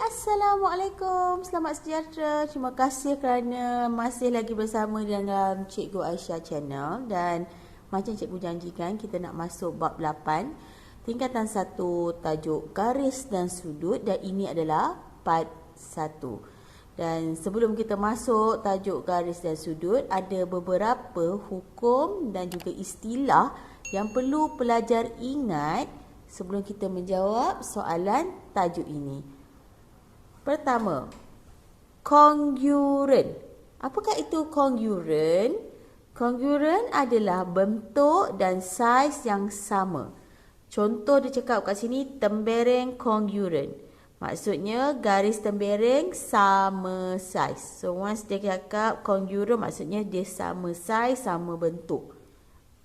Assalamualaikum, selamat sejahtera. Terima kasih kerana masih lagi bersama dalam Cikgu Aisyah Channel. Dan macam cikgu janjikan, kita nak masuk bab 8, tingkatan 1, tajuk garis dan sudut, dan ini adalah part 1. Dan sebelum kita masuk tajuk garis dan sudut, ada beberapa hukum dan juga istilah yang perlu pelajar ingat sebelum kita menjawab soalan tajuk ini. Pertama, kongruent. Apakah itu kongruent? Kongruent adalah bentuk dan saiz yang sama. Contoh dia cakap kat sini, tembereng kongruent. Maksudnya garis tembereng sama saiz. So once dia cakap kongruent, maksudnya dia sama saiz, sama bentuk.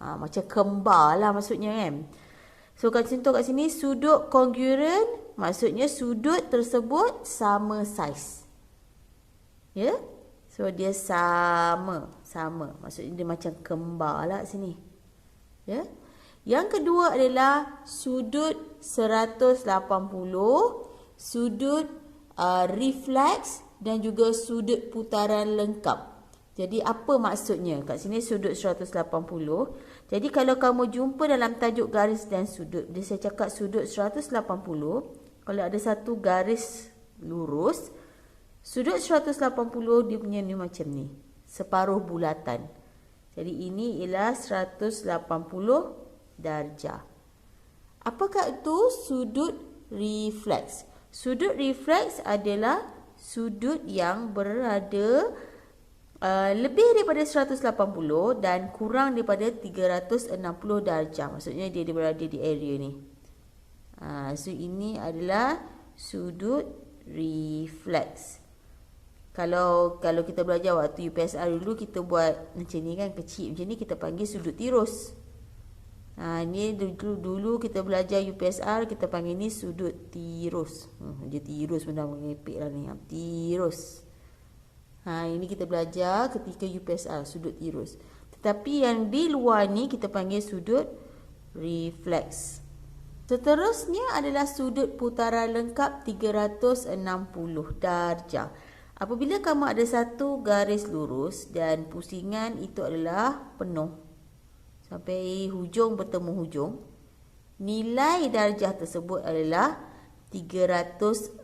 Macam kembar lah maksudnya kan. So contoh kat sini, sudut kongruent, maksudnya sudut tersebut sama saiz. Ya? So dia sama. Maksudnya dia macam kembar lah sini. Ya? Yang kedua adalah sudut 180, sudut refleks dan juga sudut putaran lengkap. Jadi apa maksudnya? Kat sini sudut 180. Jadi kalau kamu jumpa dalam tajuk garis dan sudut, dia saya cakap sudut 180, kalau ada satu garis lurus, sudut 180 dia punya ni macam ni, separuh bulatan. Jadi ini ialah 180 darjah. Apakah itu sudut refleks? Sudut refleks adalah sudut yang berada lebih daripada 180 dan kurang daripada 360 darjah. Maksudnya dia berada di area ni. So ini adalah sudut refleks. Kalau kita belajar waktu UPSR dulu, kita buat macam ni kan, kecil macam ni, kita panggil sudut tirus. Ni dulu kita belajar UPSR, kita panggil ni sudut tirus. Dia tirus benda mengepek lah ni. Tirus. Ini kita belajar ketika UPSR, sudut tirus. Tetapi yang di luar ni kita panggil sudut refleks. Seterusnya adalah sudut putaran lengkap 360 darjah. Apabila kamu ada satu garis lurus dan pusingan itu adalah penuh sampai hujung bertemu hujung, nilai darjah tersebut adalah 360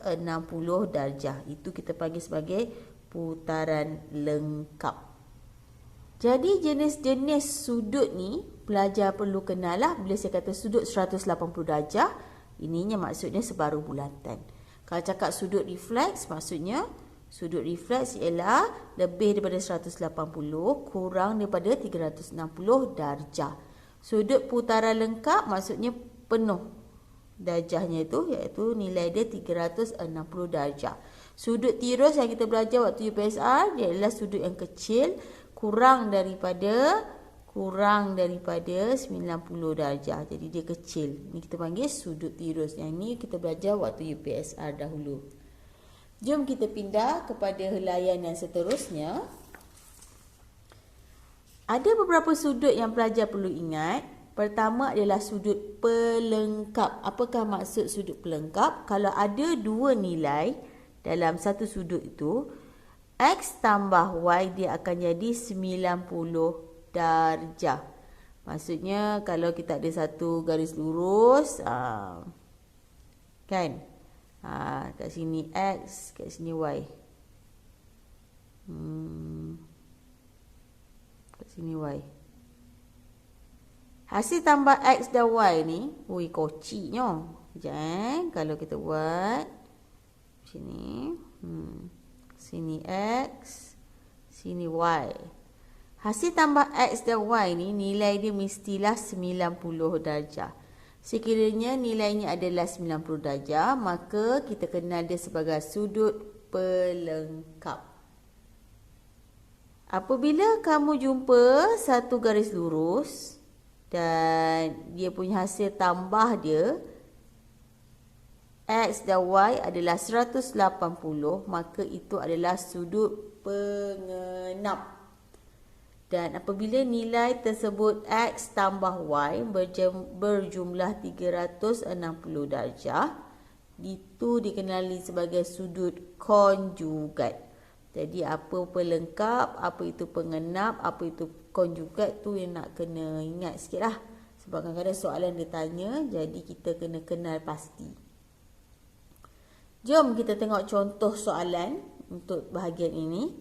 darjah. Itu kita panggil sebagai putaran lengkap. Jadi jenis-jenis sudut ni pelajar perlu kenal lah. Bila saya kata sudut 180 darjah, ininya maksudnya separuh bulatan. Kalau cakap sudut refleks, maksudnya sudut refleks ialah lebih daripada 180 kurang daripada 360 darjah. Sudut putaran lengkap maksudnya penuh darjahnya itu, iaitu nilai dia 360 darjah. Sudut tirus yang kita belajar waktu UPSR, dia adalah sudut yang kecil, kurang daripada 90 darjah. Jadi dia kecil. Ini kita panggil sudut tirus. Yang ni kita belajar waktu UPSR dahulu. Jom kita pindah kepada helaian yang seterusnya. Ada beberapa sudut yang pelajar perlu ingat. Pertama adalah sudut pelengkap. Apakah maksud sudut pelengkap? Kalau ada dua nilai dalam satu sudut itu, X tambah Y dia akan jadi 90 darjah. Maksudnya kalau kita ada satu garis lurus, kan? Kat sini X, kat sini Y. Kat sini Y. Hasil tambah X dan Y ni, kociknya. Sekejap, kalau kita buat sini, sini X, sini Y. Hasil tambah X dan Y ni nilai dia mestilah 90 darjah. Sekiranya nilainya adalah 90 darjah, maka kita kenal dia sebagai sudut pelengkap. Apabila kamu jumpa satu garis lurus dan dia punya hasil tambah dia X dan Y adalah 180, maka itu adalah sudut pengenap. Dan apabila nilai tersebut X tambah Y berjumlah 360 darjah, Itu dikenali sebagai sudut konjugat. Jadi apa pelengkap, apa itu pengenap, apa itu konjugat, tu yang nak kena ingat sikit lah. Sebab kadang-kadang soalan dia tanya, jadi kita kena kenal pasti. Jom kita tengok contoh soalan untuk bahagian ini.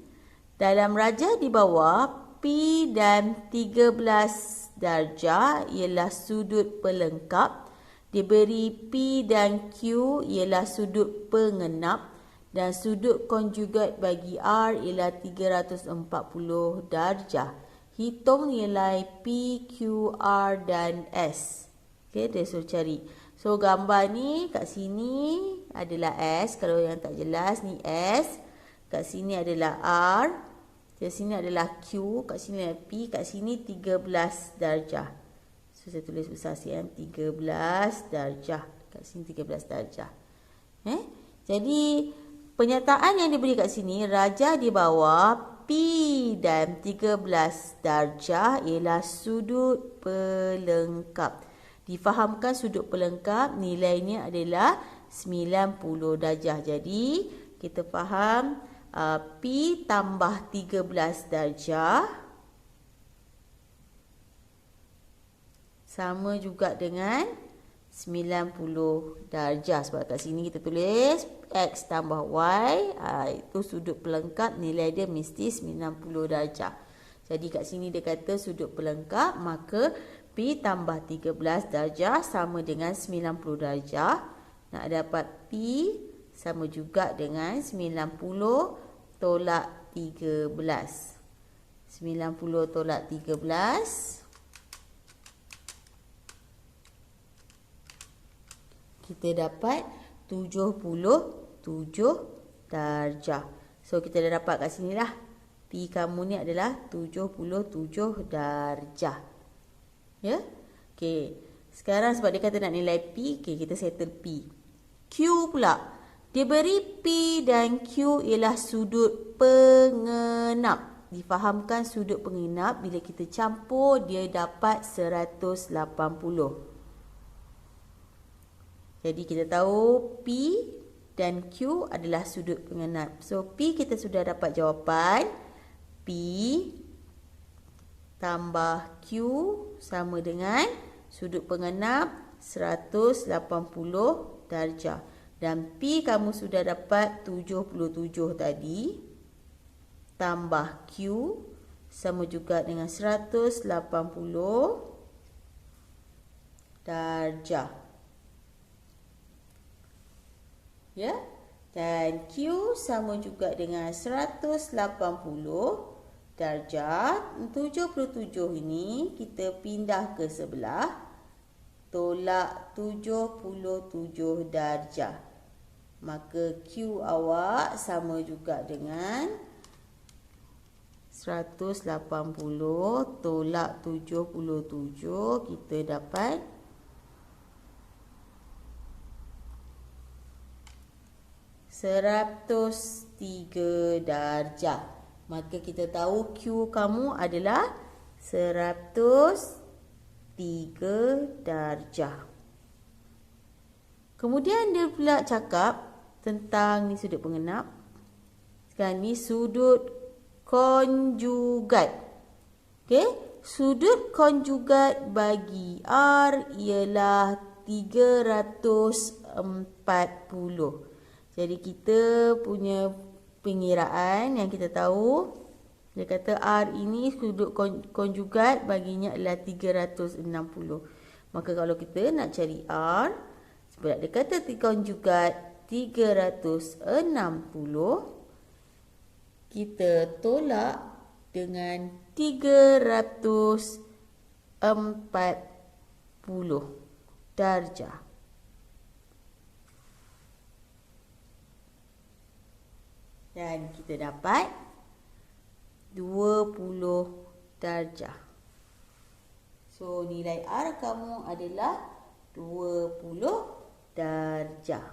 Dalam rajah di bawah, P dan 13 darjah ialah sudut pelengkap. Diberi P dan Q ialah sudut pengenap dan sudut konjugat bagi R ialah 340 darjah. Hitung nilai P, Q, R dan S. Okey, dia suruh cari. So gambar ni kat sini adalah S. Kalau yang tak jelas ni S. Kat sini adalah R. Kat sini adalah Q. Kat sini adalah P. Kat sini 13 darjah. So saya tulis besar sikit 13 darjah. Kat sini 13 darjah. Jadi penyataan yang diberi kat sini, rajah di bawah P dan 13 darjah ialah sudut pelengkap. Difahamkan sudut pelengkap nilainya adalah 90 darjah. Jadi kita faham P tambah 13 darjah sama juga dengan 90 darjah. Sebab kat sini kita tulis X tambah Y. Itu sudut pelengkap, nilai dia mesti 90 darjah. Jadi kat sini dia kata sudut pelengkap, maka P tambah 13 darjah sama dengan 90 darjah. Nak dapat P sama juga dengan 90 tolak 13. 90 tolak 13. Kita dapat 77 darjah. So kita dah dapat kat sini lah. P kamu ni adalah 77 darjah. Ya? Okey. Sekarang sebab dia kata nak nilai P, okay, kita settle P. Q pula. Dia beri P dan Q ialah sudut pengenap. Difahamkan sudut pengenap bila kita campur dia dapat 180. Jadi kita tahu P dan Q adalah sudut pengenap. So P kita sudah dapat jawapan. P tambah Q sama dengan sudut pengenap 180 darjah. Dan P kamu sudah dapat 77 tadi. Tambah Q sama juga dengan 180 darjah. Ya, dan Q sama juga dengan 180 darjah. 77 ini kita pindah ke sebelah. Tolak 77 darjah. Maka Q awak sama juga dengan 180 tolak 77. Kita dapat 103 darjah. Maka kita tahu Q kamu adalah 103 darjah. Kemudian dia pula cakap tentang ni sudut pengenap. Sekarang ni sudut konjugat. Okey, sudut konjugat bagi R ialah 340. Jadi kita punya pengiraan yang kita tahu, dia kata R ini sudut konjugat baginya adalah 360. Maka kalau kita nak cari R, sebab dia kata konjugat 360, kita tolak dengan 340 darjah. Dan kita dapat 20 darjah. So nilai R kamu adalah 20 darjah.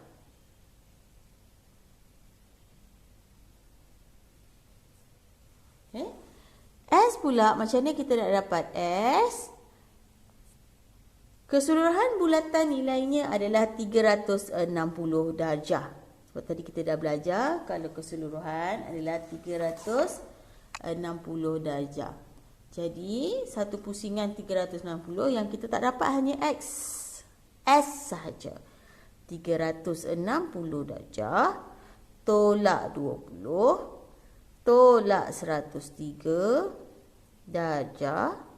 Okay. S pula, macam mana kita nak dapat S? Keseluruhan bulatan nilainya adalah 360 darjah. Sebab tadi kita dah belajar kalau keseluruhan adalah 360 darjah. Jadi satu pusingan 360 yang kita tak dapat hanya X. S sahaja. 360 darjah tolak 20 tolak 103 darjah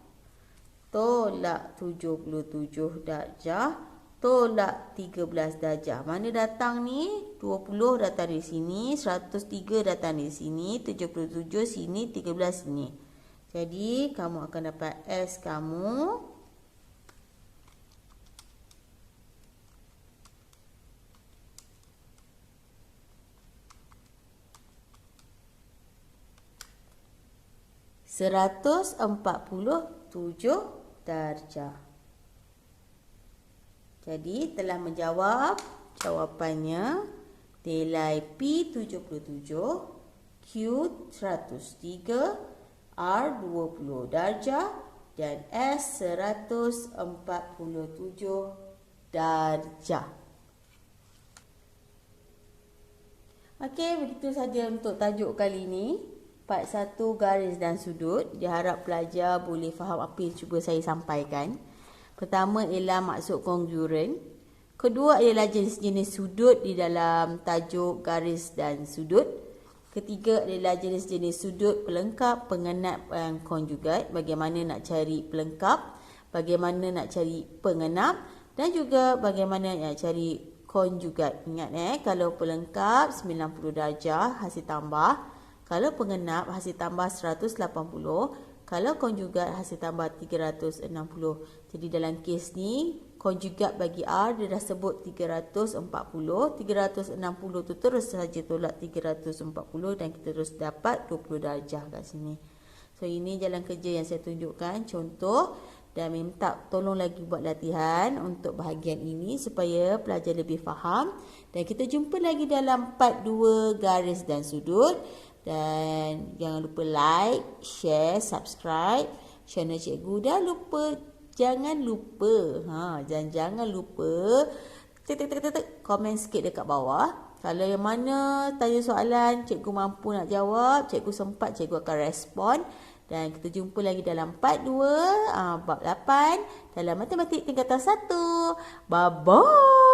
tolak 77 darjah tolak 13 darjah. Mana datang ni? 20 datang di sini, 103 datang di sini, 77 sini, 13 sini. Jadi kamu akan dapat S kamu 147 darjah. Jadi telah menjawab jawapannya nilai P 77, Q 103, R 20 darjah dan S 147 darjah. Okey, begitu saja untuk tajuk kali ini. Part 1 garis dan sudut. Diharap pelajar boleh faham apa yang cuba saya sampaikan. Pertama ialah maksud kongruent. Kedua ialah jenis-jenis sudut di dalam tajuk garis dan sudut. Ketiga adalah jenis-jenis sudut pelengkap, pengenap dan konjugat. Bagaimana nak cari pelengkap, bagaimana nak cari pengenap dan juga bagaimana nak cari konjugat. Ingat kalau pelengkap 90 darjah hasil tambah. Kalau pengenap hasil tambah 180, kalau konjugat hasil tambah 360. Jadi dalam kes ni, konjugat bagi R dia dah sebut 340, 360 tu terus saja tolak 340 dan kita terus dapat 20 darjah kat sini. So ini jalan kerja yang saya tunjukkan, contoh, dan minta tolong lagi buat latihan untuk bahagian ini supaya pelajar lebih faham. Dan kita jumpa lagi dalam part 2 garis dan sudut. Dan jangan lupa like, share, subscribe channel cikgu. Dan jangan lupa komen sikit dekat bawah. Kalau yang mana tanya soalan, cikgu mampu nak jawab, cikgu sempat, cikgu akan respon. Dan kita jumpa lagi dalam part 2, bab 8 dalam matematik tingkatan 1. Bye-bye.